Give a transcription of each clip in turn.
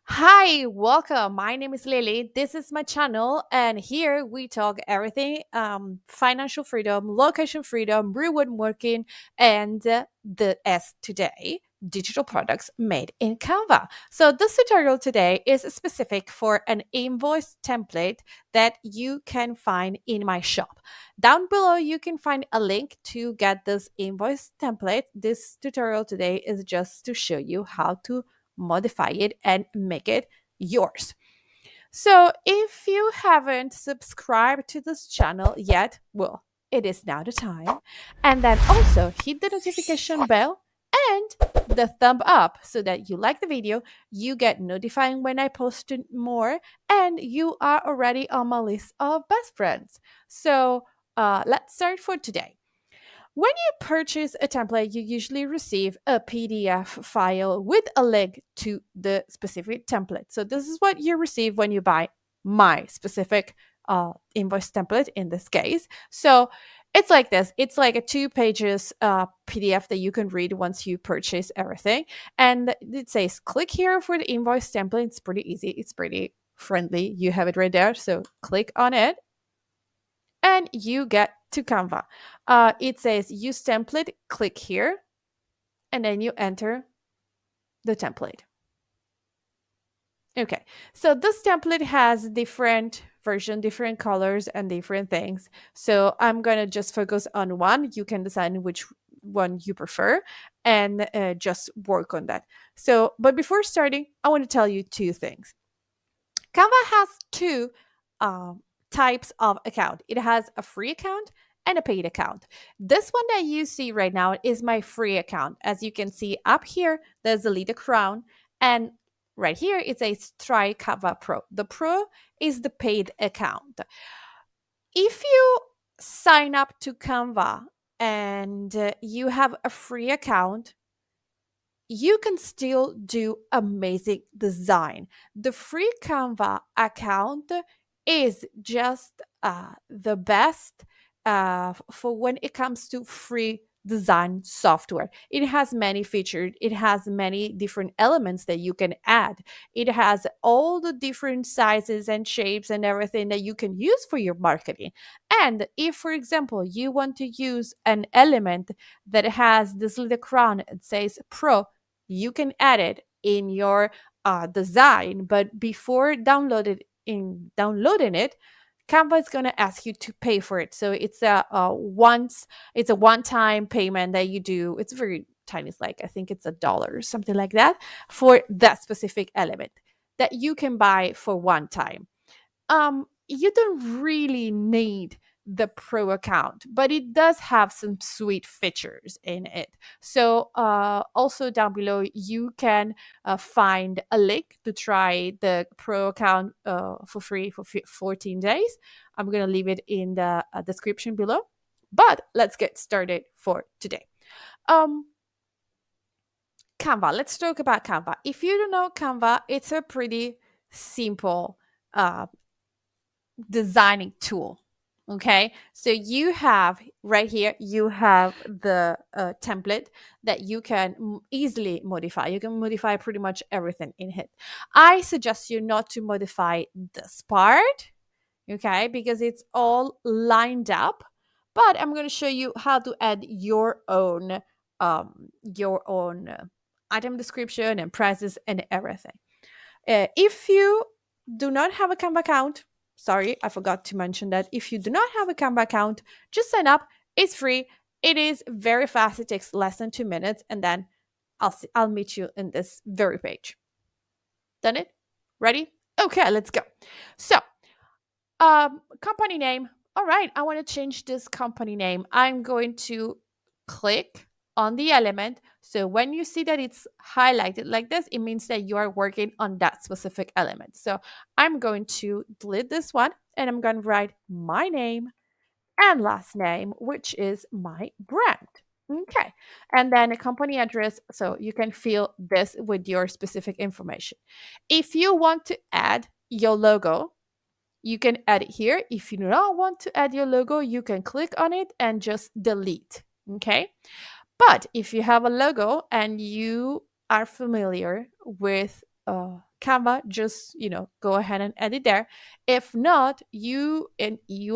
Hi, welcome. My name is Lily. This is my channel, and here we talk everything financial freedom, location freedom, remote working, and the S today digital products made in Canva. So, this tutorial today is specific for an invoice template that you can find in my shop. Down below, you can find a link to get this invoice template. This tutorial today is just to show you how to modify it and make it yours. So, if you haven't subscribed to this channel yet, well, it is now the time. And then also hit the notification bell and the thumb up so that you like the video, you get notified when I post more, and you are already on my list of best friends. So, let's start for today. When you purchase a template, you usually receive a PDF file with a link to the specific template. So, this is what you receive when you buy my specific invoice template in this case. So, it's like this it's like a 2 pages PDF that you can read once you purchase everything. And it says, click here for the invoice template. It's pretty easy, it's pretty friendly. You have it right there. So, click on it and you get to Canva. It says use template, click here, and then you enter the template. Okay, so this template has different version, different colors, and different things. So I'm gonna just focus on one. You can decide which one you prefer and just work on that. So, but before starting, I want to tell you two things. Canva has two um, types of account. It has a free account and a paid account. This one that you see right now is my free account. As you can see up here, there's a little crown, and right here it says try Canva Pro. The Pro is the paid account. If you sign up to Canva and you have a free account, you can still do amazing design. The free Canva account is just the best for when it comes to free design software. It has many features, it has many different elements that you can add. It has all the different sizes and shapes and everything that you can use for your marketing. And if, for example, you want to use an element that has this little crown, it says Pro, you can add it in your design, but before downloading it, Canva is going to ask you to pay for it. So it's a one-time payment that you do. It's very tiny. It's like, I think it's $1 or something like that for that specific element that you can buy for one time. You don't really need the pro account, but it does have some sweet features in it. So also down below you can find a link to try the pro account for free for 14 days. I'm going to leave it in the description below, but let's get started for today. um Canva, let's talk about Canva. If you don't know Canva, it's a pretty simple uh, designing tool. Okay, so you have right here, you have the template that you can easily modify. You can modify pretty much everything in it. I suggest you not to modify this part, okay, because it's all lined up. But I'm going to show you how to add your own item description and prices and everything. If you do not have a Canva account, sorry, I forgot to mention that. If you do not have a Canva account, just sign up. It's free. It is very fast. It takes less than 2 minutes, and then I'll meet you in this very page. Done it? Ready? Okay, let's go. So, company name. All right, I want to change this company name. I'm going to click on the element. So when you see that it's highlighted like this, it means that you are working on that specific element. So I'm going to delete this one and I'm going to write my name and last name, which is my brand. Okay. And then a company address. So you can fill this with your specific information. If you want to add your logo, you can add it here. If you do not want to add your logo, you can click on it and just delete. Okay. But if you have a logo and you are familiar with Canva, just go ahead and edit there. If not, you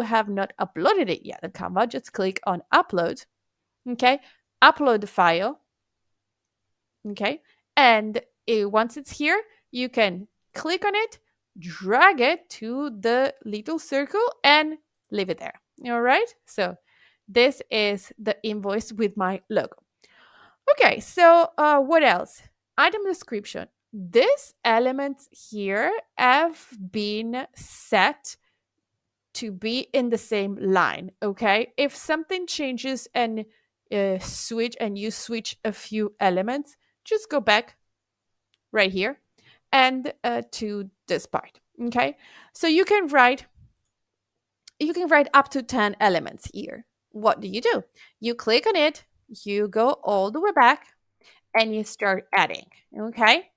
have not uploaded it yet on Canva, just click on upload. Okay, upload the file. Okay, and once it's here, you can click on it, drag it to the little circle, and leave it there. All right, so this is the invoice with my logo. Okay, so what else? Item description. These elements here have been set to be in the same line. Okay, if something changes and you switch a few elements, just go back right here and to this part. Okay, so you can write up to 10 elements here. What do? You click on it, you go all the way back, and you start adding. Okay,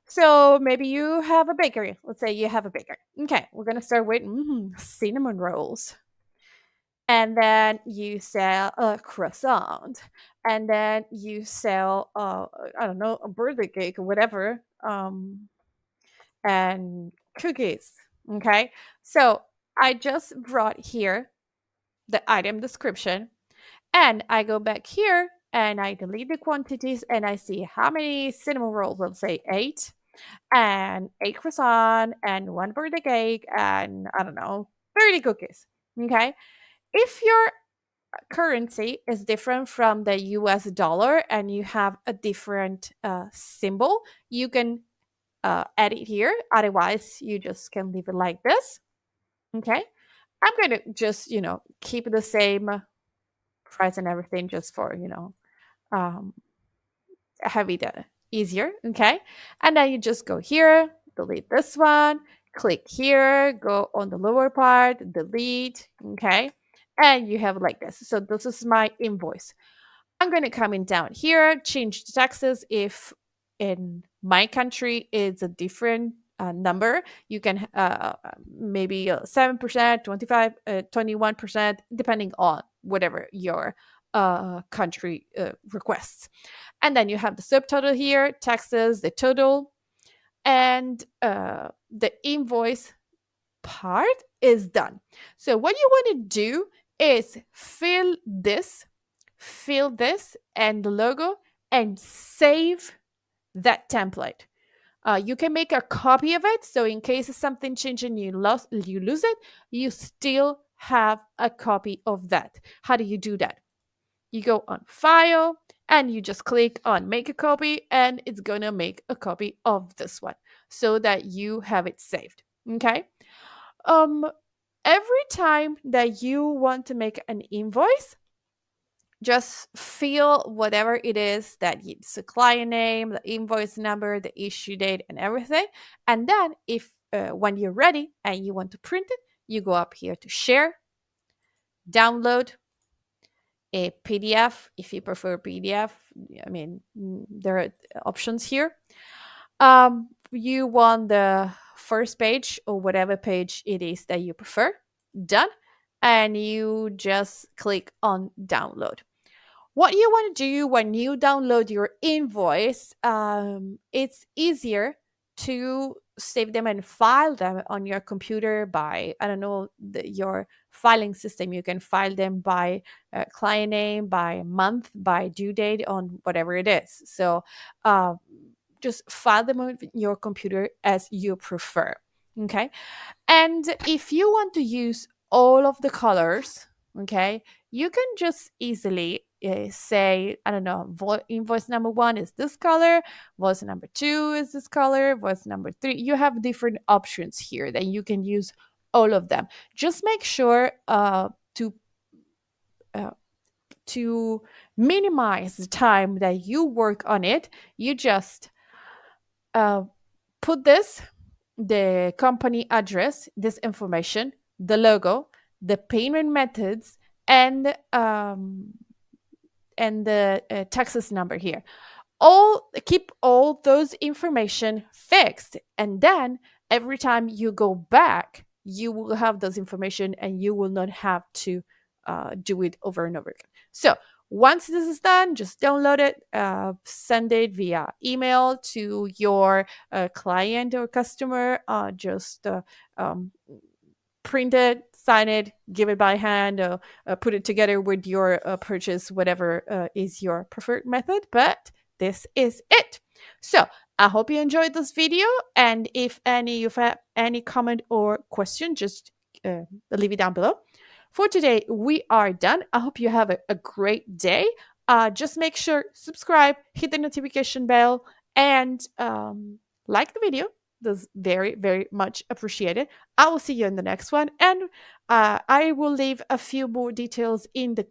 so maybe you have a bakery. Let's say you have a bakery. Okay, we're gonna start with cinnamon rolls, and then you sell a croissant, and then you sell I don't know, a birthday cake or whatever, and cookies. Okay, so I just brought here the item description, and I go back here and I delete the quantities, and I see how many cinnamon rolls. Let's say 8, and 8 croissant, and 1 birthday cake, and I don't know, 30 cookies. Okay, if your currency is different from the US dollar and you have a different symbol, you can add it here. Otherwise, you just can leave it like this. Okay, I'm going to just keep the same price and everything, just for um, have it easier. Okay, and then you just go here, delete this one, click here, go on the lower part, delete. Okay, and you have like this. So this is my invoice. I'm going to come in down here, change the taxes. If in my country it's a different number, you can maybe 7%, 25, 21%, depending on whatever your country requests. And then you have the subtotal here, taxes, the total, and the invoice part is done. So what you want to do is fill this and the logo, and save that template. You can make a copy of it, so in case something changes and you lose it, you still have a copy of that. How do you do that? You go on File, and you just click on Make a Copy, and it's gonna make a copy of this one so that you have it saved. Okay. Um, every time that you want to make an invoice, just fill whatever it is that it's the client name, the invoice number, the issue date, and everything. And then, if when you're ready and you want to print it, you go up here to Share, Download a PDF. If you prefer PDF, I mean, there are options here. You want the first page or whatever page it is that you prefer. Done. And you just click on Download. What you want to do when you download your invoice, it's easier to save them and file them on your computer by, I don't know, your filing system. You can file them by client name, by month, by due date, on whatever it is. So just file them on your computer as you prefer. Okay. And if you want to use all of the colors, okay, you can just easily say, I don't know, invoice number 1 is this color, invoice number 2 is this color, invoice number 3. You have different options here that you can use all of them. Just make sure to minimize the time that you work on it. You just put the company address, this information, the logo, the payment methods, and the taxes number here. Keep all those information fixed, and then every time you go back, you will have those information, and you will not have to do it over and over again. So Once this is done, just download it, send it via email to your client or customer. Just um, print it, sign it, give it by hand, put it together with your purchase, whatever is your preferred method. But this is it. So I hope you enjoyed this video. And if any you have any comment or question, just leave it down below. For today, we are done. I hope you have a great day. Just make sure subscribe, hit the notification bell, and like the video. That's very, very much appreciated. I will see you in the next one, and I will leave a few more details in the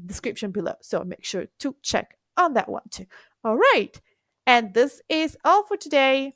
description below. So make sure to check on that one too. All right, and this is all for today.